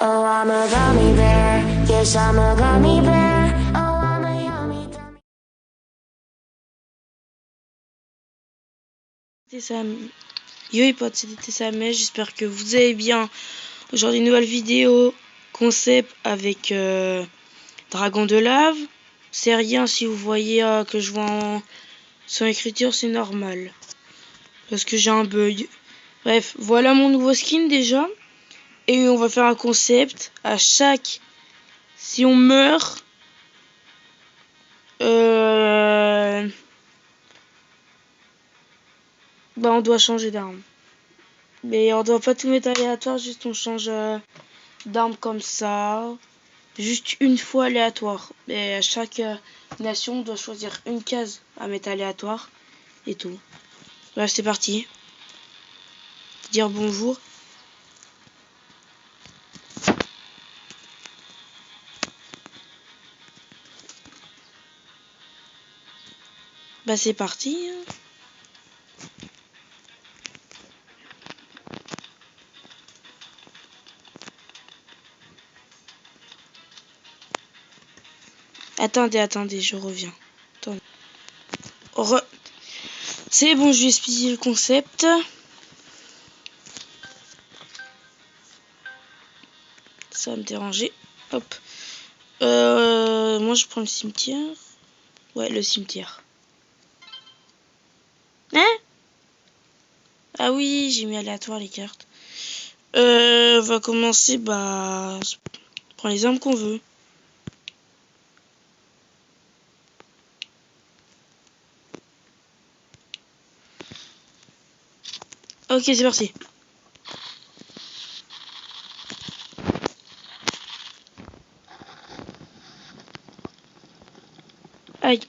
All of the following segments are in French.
Oh, I'm a gummy bear. Yes, I'm a gummy bear. Oh, I'm a yummy gummy. C'était Sam. Yo les potes, c'était Sam, j'espère que vous allez bien. Aujourd'hui, une nouvelle vidéo concept avec Dragon de lave. C'est rien si vous voyez que je vois en son écriture, c'est normal. Parce que j'ai un bug. Bref, voilà mon nouveau skin déjà. Et on va faire un concept. À chaque... Si on meurt... Bah on doit changer d'arme. Mais on doit pas tout mettre aléatoire, juste on change d'arme comme ça. Juste une fois aléatoire. Et à chaque nation, on doit choisir une case à mettre aléatoire. Et tout. Bref, c'est parti. Dire bonjour. Bah c'est parti. Attendez, je reviens. Attendez. C'est bon, je vais expliquer le concept. Ça va me déranger. Hop. Moi je prends le cimetière. Ouais, le cimetière. Hein? Ah oui, j'ai mis aléatoire les cartes. On va commencer, bah... On prend les armes qu'on veut. Ok, c'est parti. Aïe.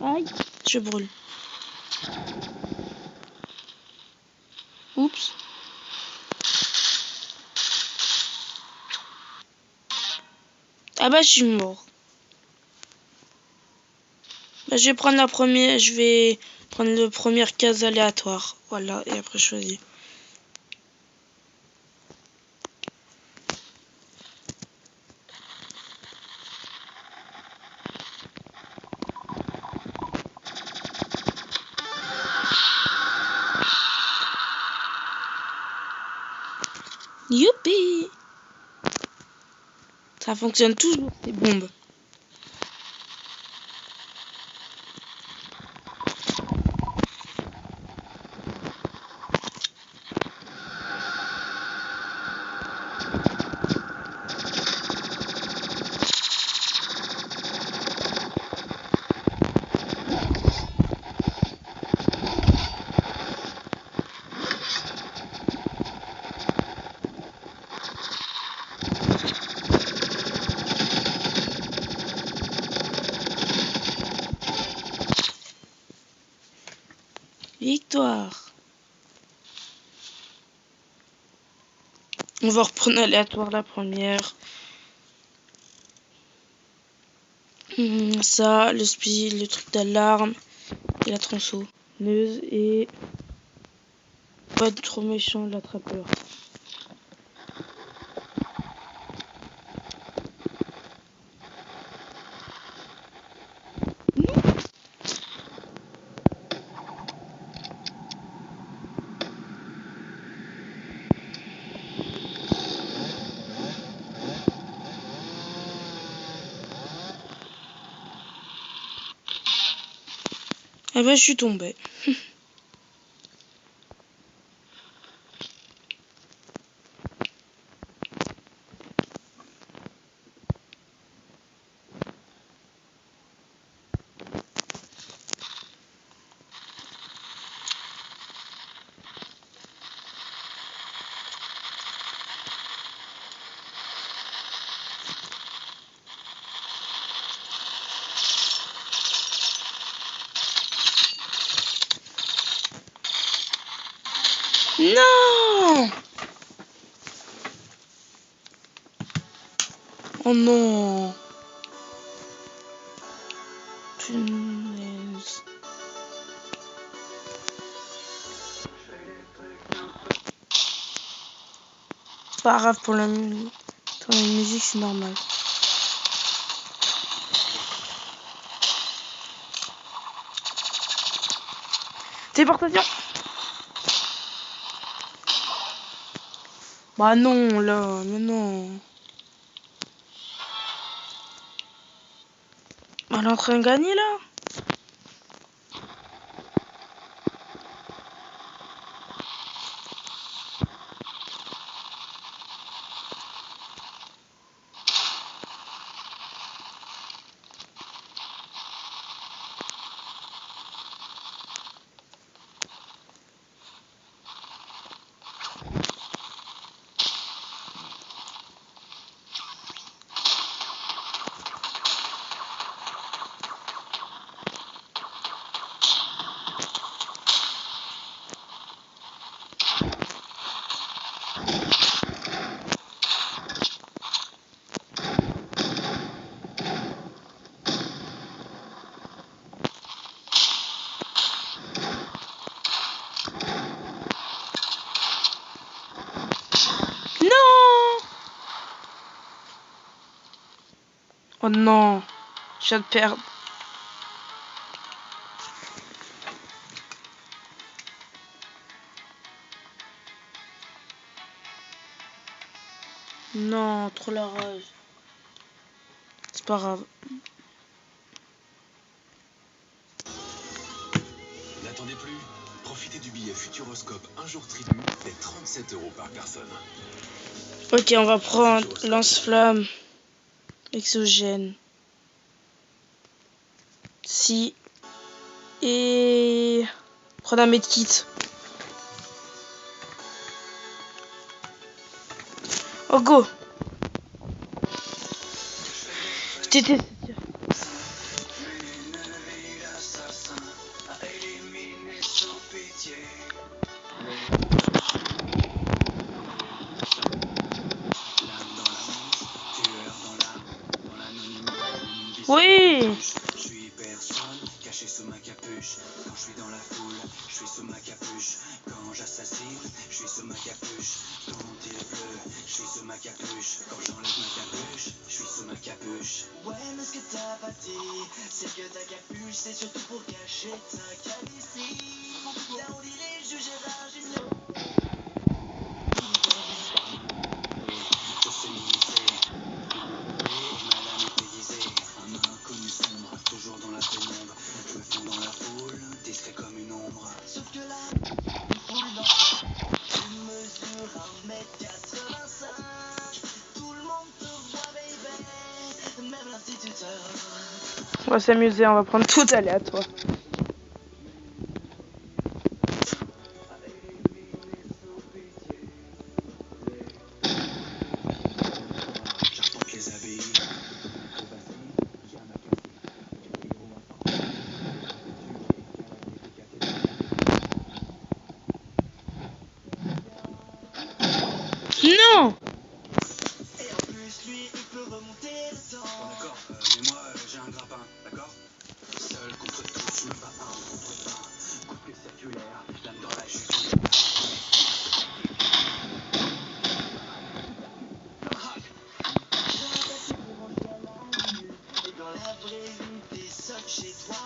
Aïe. Je brûle. Oups. Ah bah je suis mort. Bah, je vais prendre la première. Je vais prendre la première case aléatoire. Voilà, et après choisir. Youpi! Ça fonctionne toujours, ces bombes. Victoire. On va reprendre aléatoire la première. Ça, le speed, le truc d'alarme, et la tronçonneuse et pas trop méchant l'attrapeur. Ah bah je suis tombé. Non! Oh non! Punaise. pas grave pour la musique, c'est normal. Téléportation. Bah non, là, mais non. Elle est en train de gagner, là. Oh non, je viens de perdre. Non, trop la rage. C'est pas grave. N'attendez plus. Profitez du billet Futuroscope un jour tribu et 37 € par personne. Ok, on va prendre lance-flamme exogène. Si. Et prendre un medkit. Oh go. T'étais. Oui. Je suis personne, caché sous ma capuche. Quand je suis dans la foule, je suis sous ma capuche. Quand j'assassine, je suis sous ma capuche. Quand il pleut, je suis sous ma capuche. Quand j'enlève ma capuche, je suis sous ma capuche. Ouais, mais ce que t'as pas dit, c'est que ta capuche, c'est surtout pour cacher ta calvitie. Là on dirait juge Gérard Jugnot. Je sais m'imiter. Madame est déguisée, un inconnu sombre, toujours dans la pénombre. Je me fonds dans la foule, discret comme une ombre. Sauf que là, une foule d'enfants, tu mesures 1m85. Tout le monde te voit, baby, même l'instituteur. On va s'amuser, on va prendre tout aléatoire. J'arpente les abbayes. Non. Et en plus, lui, il peut remonter le temps. Bon, d'accord, mais moi, j'ai un grappin, d'accord? Seul contre tous, je me bats un contre 20. Coupé circulaire, lame dans la jupe. Et dans la vraie vie, t'es seul chez toi.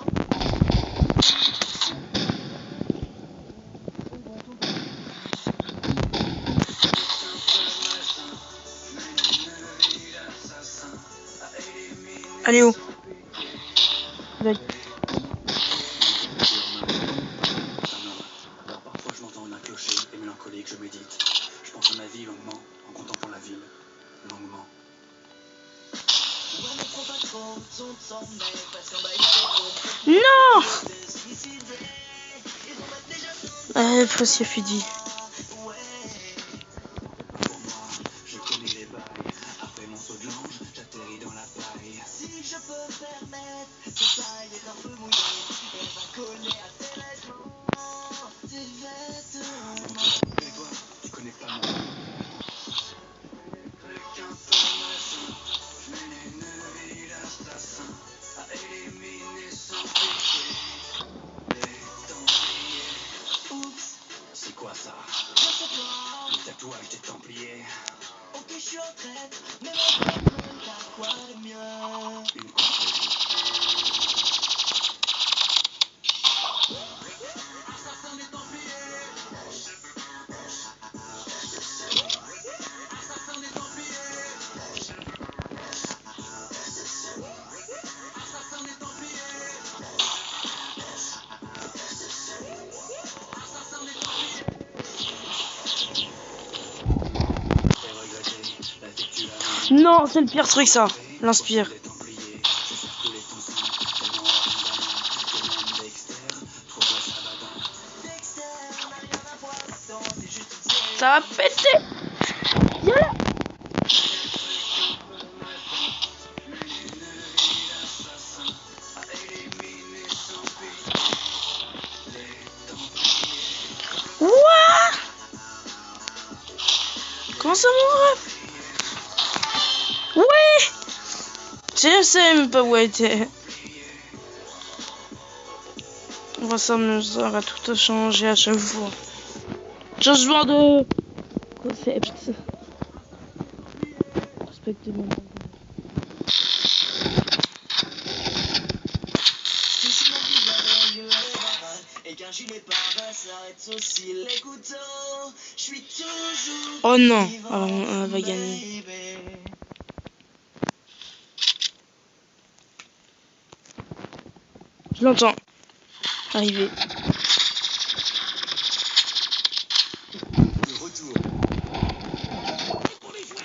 Allez où? Avec. Alors parfois je m'entends un clocher et mélancolique, je médite. Je pense à ma vie longuement, en contemplant la ville, longuement. Non. Fossier Fudi. Pour moi, je connais les bails. Après mon saut de l'ange, j'atterris dans la paille. Si je peux permettre, cette taille est un peu mouillée. Elle va coller à tes vêtements. Tes vêtements. Et toi, tu connais pas mon nom. Truc un peu malsain. Je mène une vie d'assassin. À éliminer sans pitié. Les Templiers. Oups. C'est quoi ça? Les tatouages des Templiers. Non, c'est le pire truc ça. L'inspire. Ça va péter. Yeah. What? Comment ça mon ref? Ouais. Je sais même pas où elle était. On va s'amuser à tout changer à chaque fois. Changement de concept. Respectez-moi. Oh non, on va gagner. Je l'entends. Arriver.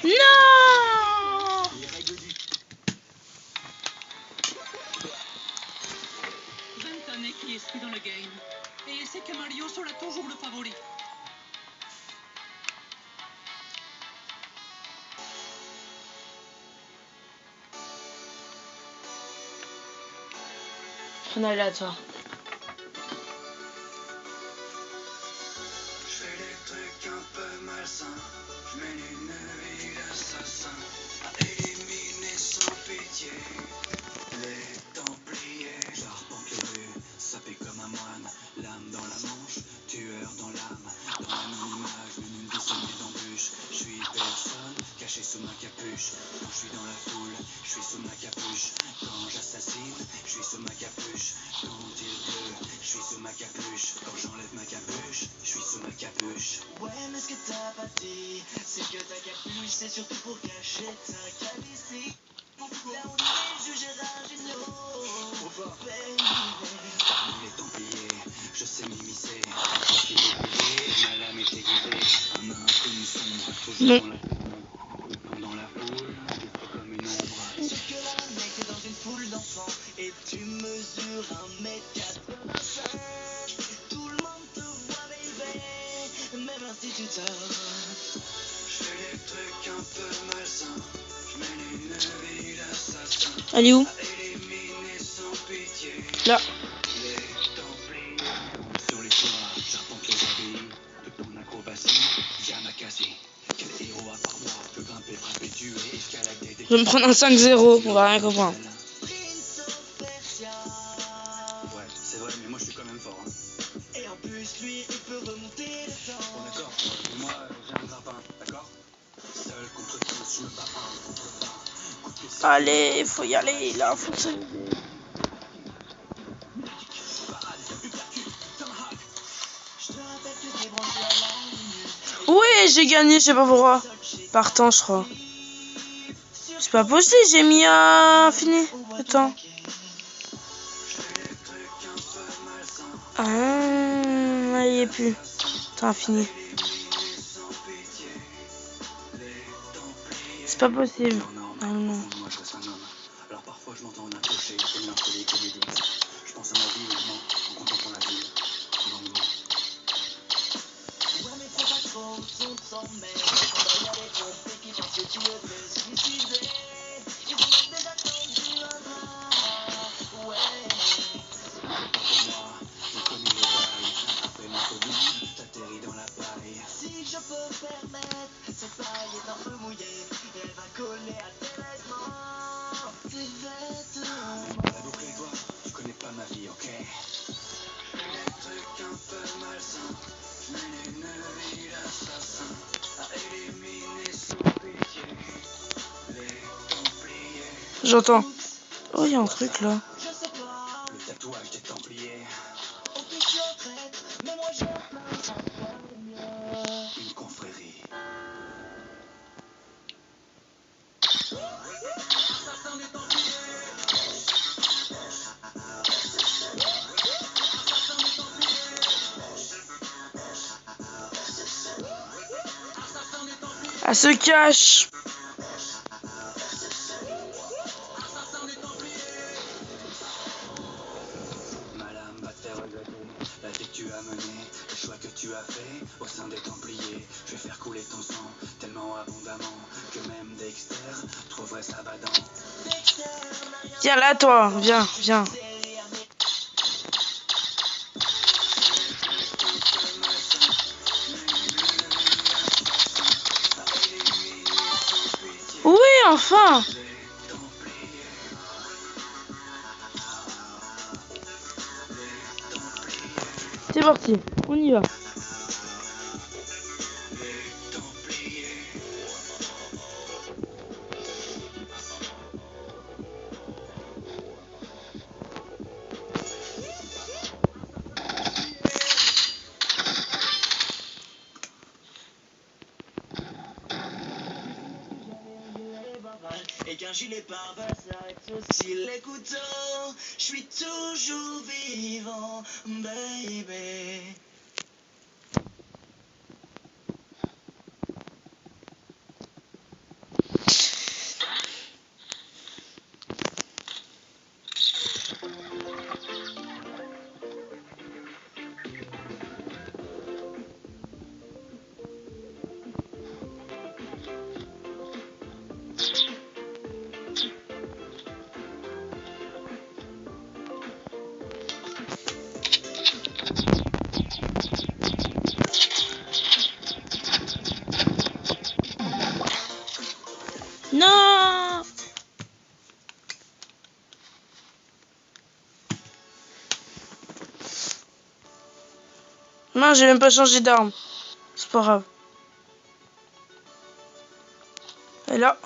Non! Ventane qui est dans le game. Et c'est que Mario sera toujours le favori. On est aléatoire. Je fais des trucs un peu malsains. Je mène une vie d'assassin à éliminer sans pitié les Templiers. J'arpente les rues, sapé comme un moine, l'âme dans la manche, tueur dans l'âme. Dans l'anonymat, je mène une vie semée d'embûches. Je suis personne, caché sous ma capuche. Quand je suis dans la foule, je suis sous ma capuche. Quand j'assassine, je suis sous ma capuche. Quand il pleut, je suis sous ma capuche. Quand j'enlève ma capuche, je suis sous ma capuche. Ouais, mais ce que t'as pas dit, c'est que ta capuche, c'est surtout pour cacher ta calvitie. Là où les jugera géniaux. Parmi les Templiers, je sais m'immiscer. Je suis déguisé, ma lame est aiguisée. Un inconnu sombre, toujours dans la foule, discret comme une ombre. Sauf que là, mec, t'es dans une foule d'enfants et tu mesures 1m85. Tout le monde te voit, baby, même un si tu sors. Je fais des trucs un peu malsains. Je mène une vie d'assassin. Elle est où? Éliminer sans pitié Là. les Templiers. Sur les toits, j'arpente les abbayes. De ton acrobatie, Yamakasi. Quel héros à part moi peut grimper, frapper, tuer, escalader des... Je vais me prendre un 5-0. On va rien comprendre. Prince of Persia. Ouais, c'est vrai, mais moi je suis quand même fort. Hein. Et en plus, lui, il peut remonter le temps. Bon, d'accord, mais moi j'ai un grappin, d'accord? Seul contre tous, je me bats un contre 20. Coup de pied, Allez, faut y aller. Là, faut se... Je te rappelle que t'es branché à la minute. Ouais, j'ai gagné, je sais pas pourquoi. Partant, je crois. C'est pas possible, j'ai mis un fini. Attends. Ah, il y est plus. Attends, fini. C'est pas possible. Ah non. moi je reste un homme. Alors parfois je m'entends un clocher, une mélancolie comédie. Je pense à ma vie longuement, en contemplant la ville. Longuement. Ouais, mais faut pas trop son sang, mais quand il y a des trompes qui pensent que tu veux te suicider. Ils ont même déjà tendu un bras. Ouais. Pour moi, j'ai connu les bails. Après ma Covid, j'atterris dans la paille. Si je peux me permettre, cette paille est un peu mouillée. Et elle va coller à tes vêtements. Tes vêtements. La boucle et toi, tu connais pas ma vie, ok? Je fais des trucs un peu malsains. Je mène une vie d'assassin. J'entends. Oh, il y a un truc là. Je sais pas, Le tatouage des Templiers, au pire tu en traites, mais moi j'ai plein de une confrérie. Elle se cache. Ma lame va te faire regretter la vie que tu as menée, le choix que tu as fait au sein des Templiers. Je vais faire couler ton sang tellement abondamment que même Dexter trouverait ça badant. Viens là, toi. Viens, viens. Oui, enfin. C'est parti, on y va. et qu'un gilet pare-balles s'arrête aussi les couteaux. Je suis toujours vivant, baby. Non. Non, j'ai même pas changé d'arme. C'est pas grave. Et là.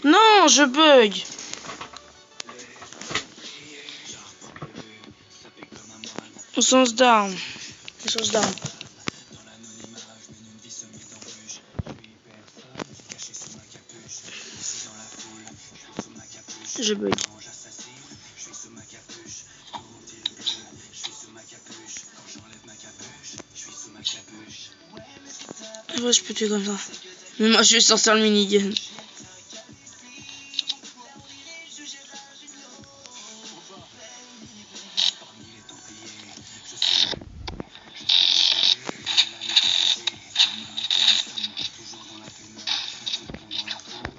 Non, je bug. On change d'arme. On change d'arme. Dans l'anonymat, je mène une vie semée d'embûches. Je suis personne, caché sous ma capuche. Ici dans la foule, je suis sous ma capuche. Je bug. Quand j'assassine, je suis sous ma capuche. Tout est bleu, je suis sous ma capuche. Quand j'enlève ma capuche, je suis sous ma capuche. Ouais, je peux tuer comme ça. Mais moi, je vais sortir le minigun. Parmi les Templiers, je suis toujours dans la fumée, tout dans la foule.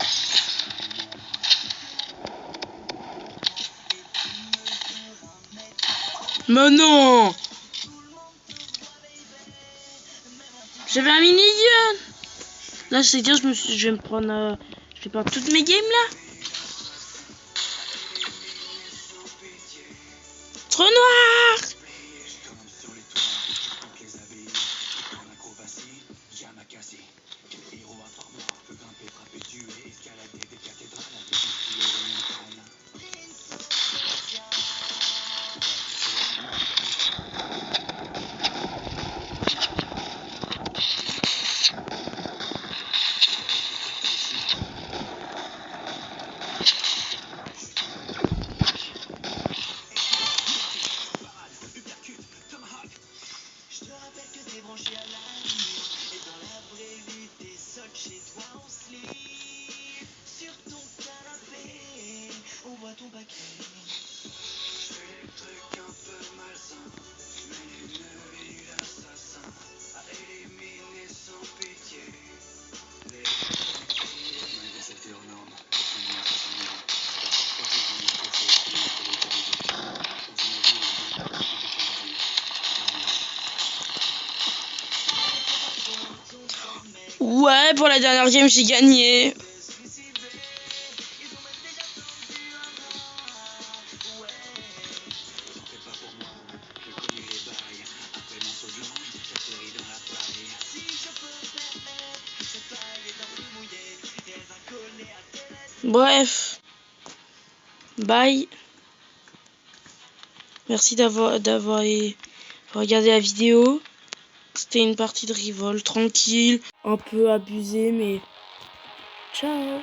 Mais non. J'avais un minigun. Là, c'est dire, je vais me prendre... je vais perdre toutes mes games, là. Trop noir. Comme sur les toits, toutes les abbayes, en acrobatie, Yamakasi. Quel héros à part mort peut grimper, frapper, tuer, escalader des cathédrales avec un stylo et une canne. Je te rappelle que t'es branché à la lumière. Et dans la vraie vie, t'es seul chez toi en slip. Sur ton canapé, on voit ton paquet. Je fais des trucs un peu malsains, je mène une vie d'assassin, à éliminer sans pitié. Malgré cette vie hors norme, je suis né assassiné. Parfois je vis une course et une autorité. Dans une vie, tout est perdu. Ouais, pour la dernière game, j'ai gagné. T'en fais pas pour moi, Bref. Bye. Merci d'avoir regardé la vidéo. C'était une partie de Rivol, tranquille, un peu abusée, mais ciao.